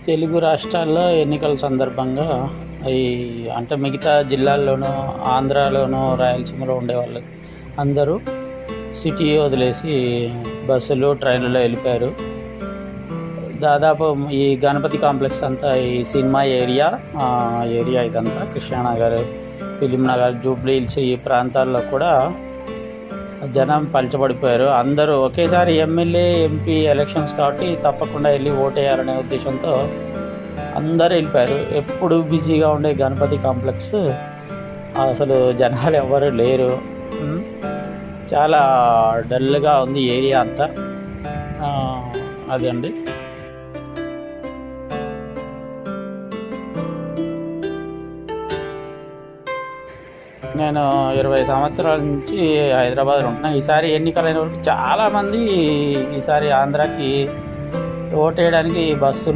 తెలుగు రాష్ట్రాల్లో ఎన్నికల సందర్భంగా ఈ అంటే మిగతా జిల్లాల్లోనూ, ఆంధ్రాలోనూ, రాయలసీమలో ఉండేవాళ్ళు అందరూ సిటీ వదిలేసి బస్సులు, ట్రైన్లలో వెళ్ళిపోయారు. దాదాపు ఈ గణపతి కాంప్లెక్స్ అంతా ఈ సినిమా ఏరియా ఇదంతా Krishna Nagar, film Nagar, Jubilee hills ఈ ప్రాంతాల్లో కూడా జనం పలచబడిపోయారు. అందరూ ఒకేసారి ఎమ్మెల్యే, ఎంపీ ఎలక్షన్స్ కాబట్టి తప్పకుండా వెళ్ళి ఓటేయాలనే ఉద్దేశంతో అందరూ వెళ్ళిపోయారు. ఎప్పుడు బిజీగా ఉండే గణపతి కాంప్లెక్స్ అసలు జనాలు ఎవరు లేరు. చాలా డల్గా ఉంది ఏరియా అంతా. అదండి. నేను 20 సంవత్సరాల నుంచి హైదరాబాద్లో ఉంటున్నాను. ఈసారి ఎన్నికలైన వరకు చాలామంది ఈసారి ఆంధ్రాకి ఓటేయడానికి బస్సులు